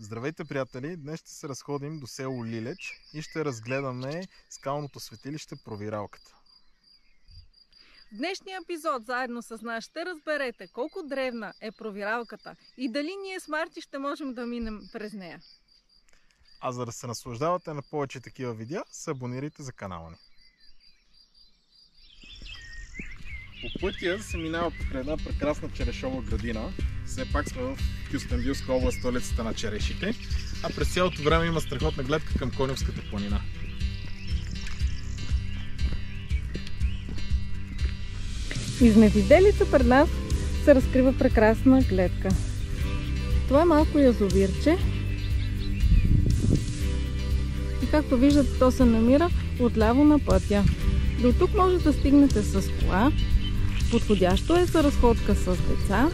Здравейте, приятели! Днес ще се разходим до село Лилеч и ще разгледаме скалното светилище Провиралката. В днешния епизод заедно с нас ще разберете колко древна е Провиралката и дали ние с Марти ще можем да минем през нея. А за да се наслаждавате на повече такива видеа, се абонирайте за канала ни. По пътя се минава покрай една прекрасна черешова градина. Все пак сме в Кюстендилска област, столицата на черешите, а през цялото време има страхотна гледка към Коневската планина. Из невиделица пред нас се разкрива прекрасна гледка. Това е малко язовирче. И както виждате, то се намира отляво на пътя. До тук може да стигнете с кола. Подходящо е за разходка с деца.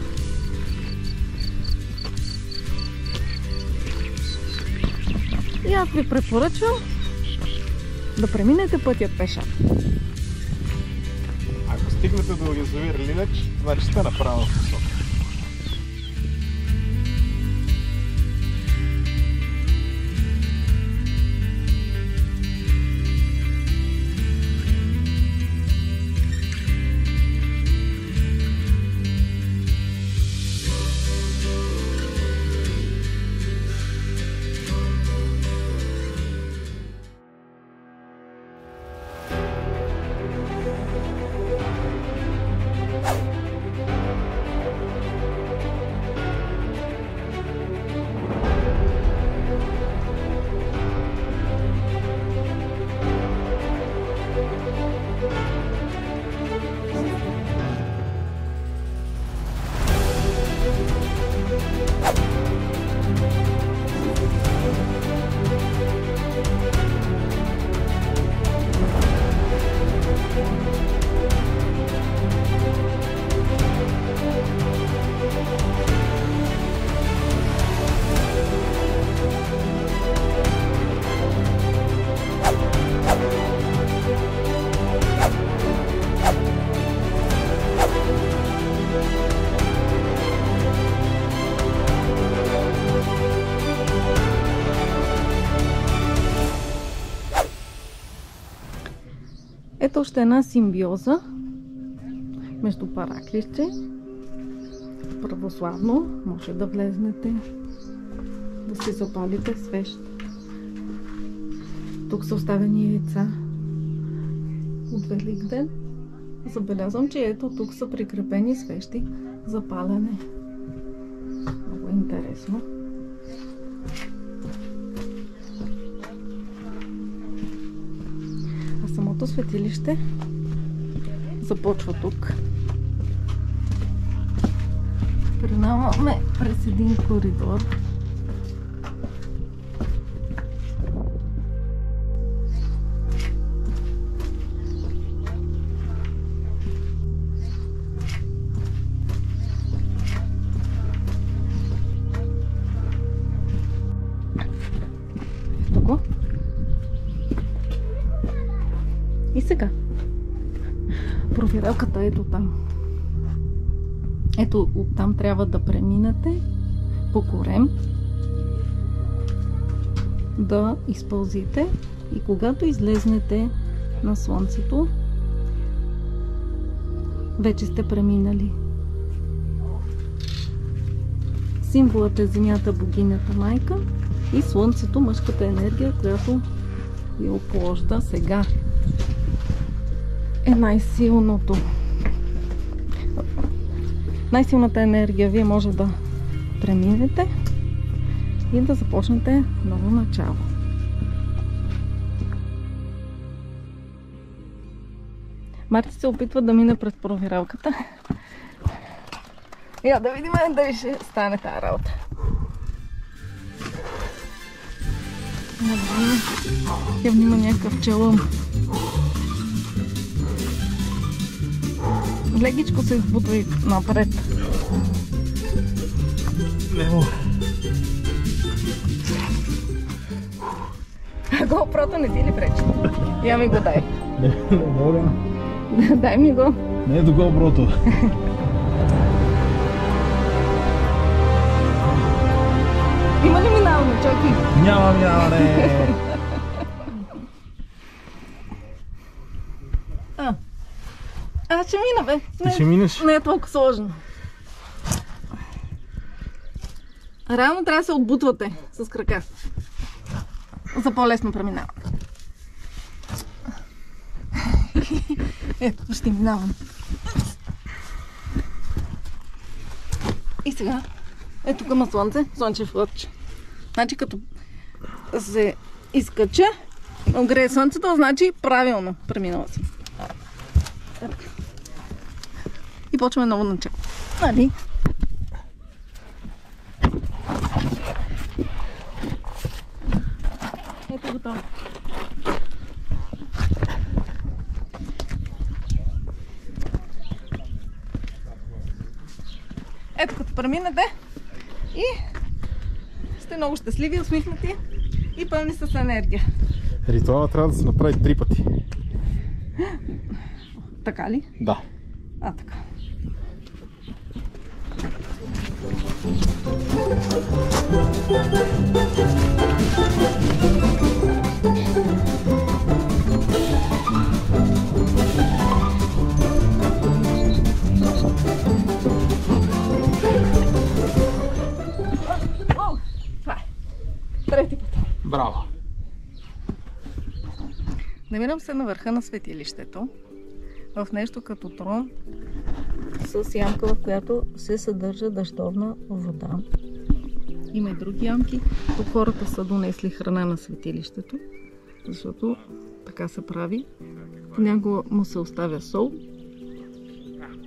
И аз ви препоръчвам да преминете пътя пеша. Ако стигнете до язовир Лилеч, значи сте на правилната посока. Ето още една симбиоза между параклище, православно, може да влезнете, да си запалите свещ. Тук са оставени яйца от Великден. Забелязвам, че ето тук са прикрепени свещи за палене. Много интересно. Самото светилище започва тук. Преминаваме през един коридор. Ето го. И сега. Провиралката ето там. Ето оттам трябва да преминете по корем, да изпълзите и когато излезнете на слънцето, вече сте преминали. Символът е земята, богинята майка, и слънцето, мъжката енергия, която я опложда сега. Е най-силното. Най-силната енергия. Вие може да преминете и да започнете ново начало. Марти се опитва да мине през провиралката. Я да видим дали ще стане тази работа. Явно има някакъв челъм. Легичко се избутва напред. GoPro-то не ти ли пречи? Я ми го дай. Не мога. Дай ми го. Не е до GoPro-то. Има ли минава? минаваме, чакай. Няма минаване! Ще мина, бе. Ти ще минеш? Не е толкова сложно. Реално трябва да се отбутвате с крака. За по-лесно преминаване. Ето, ще минавам. И сега, ето тук има слънце, слънчев лъч. Значи като се изкача, огрее слънцето, значи правилно преминала съм. И почваме ново начало. Нали? Ето готово. Ето като преминете и сте много щастливи, усмихнати и пълни с енергия. Ритуала трябва да се направи 3 пъти. Така ли? Да. Така. Това е. Трети път. Браво! Намирам се на върха на светилището, в нещо като трон, с ямка, в която се съдържа дъждовна вода. Има и други ямки. Тук хората са донесли храна на светилището, защото така се прави. Понякога му се оставя сол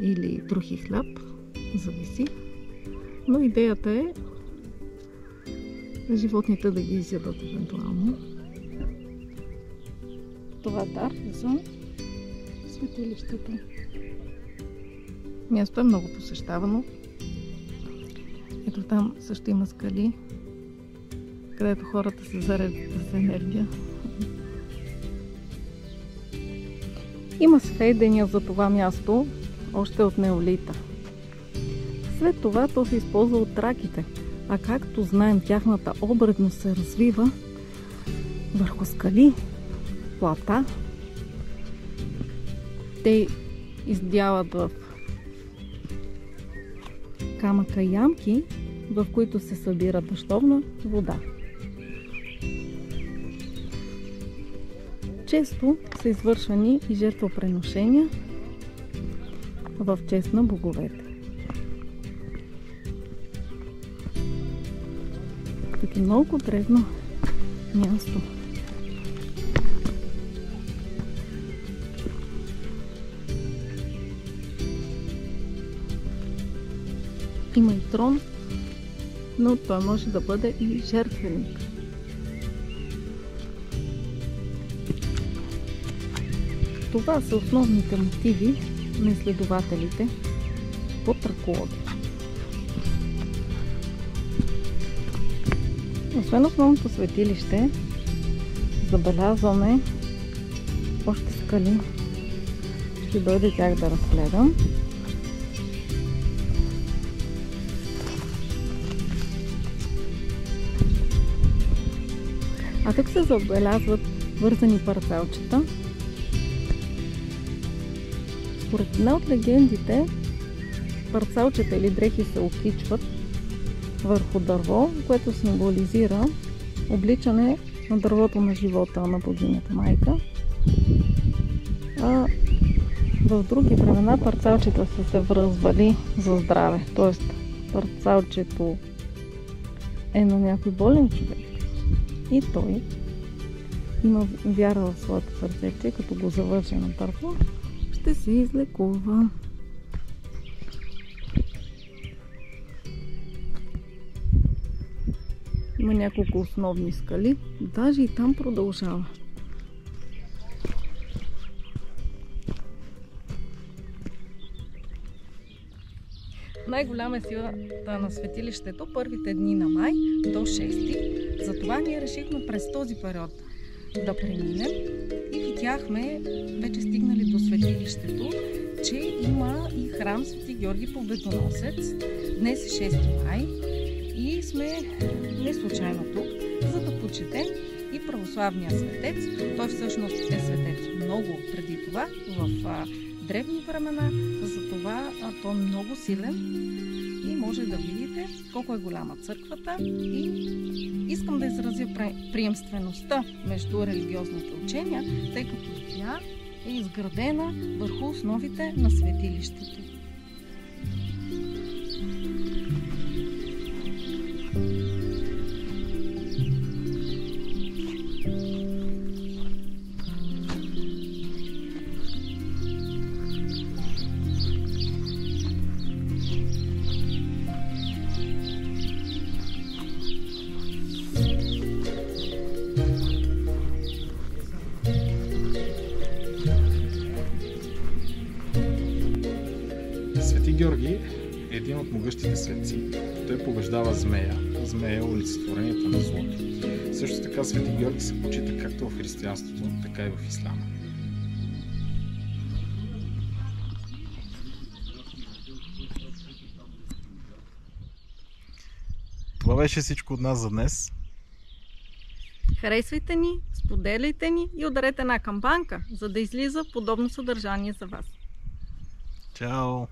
или трухи хляб, зависи. Но идеята е животните да ги изядат евентуално. Това е дар за светилището. Място е много посещавано. Ето там също има скали, където хората се зареждат с енергия. Има сведения за това място още от неолита. След това то се използва от траките, а както знаем, тяхната обредност се развива върху скали, плата. Те издяват в камъка ямки, в които се събира дъждовна вода. Често са извършвани и жертвоприношения в чест на боговете. Тук е много древно място. Има и трон, но той може да бъде и жертвеник. Това са основните мотиви на изследователите по тракология. Освен основното светилище, забелязваме още скали. Ще дойде тях да разгледам. А тук се забелязват вързани парцелчета. Според една от легендите, парцелчета или дрехи се окичват върху дърво, което символизира обличане на дървото на живота на богинята майка. А в други времена парцелчета са се връзвали за здраве, т.е. парцелчето е на някой болен човек и той има вяра в своето сърце, че като го завърже на дърво, ще се излекува. Има няколко основни скали, даже и там продължава. Най-голяма е силата на светилището първите дни на май до 6. Затова ние решихме през този период да преминем и видяхме, вече стигнали до светилището, че има и храм Свети Георги Победоносец. Днес е 6 май и сме не случайно тук, за да почетем и православния светец. Той всъщност е светец много преди това, в древни времена, затова той е много силен и може да видите колко е голяма църквата и искам да изразя приемствеността между религиозните учения, тъй като тя е изградена върху основите на светилището. Свети Георги е един от могъщите светци. Той побеждава змея, а змея е олицетворението на злото. Също така Свети Георги се почита както в християнството, така и в исляма. Това беше всичко от нас за днес. Харесвайте ни, споделяйте ни и ударете една камбанка, за да излиза подобно съдържание за вас. Чао!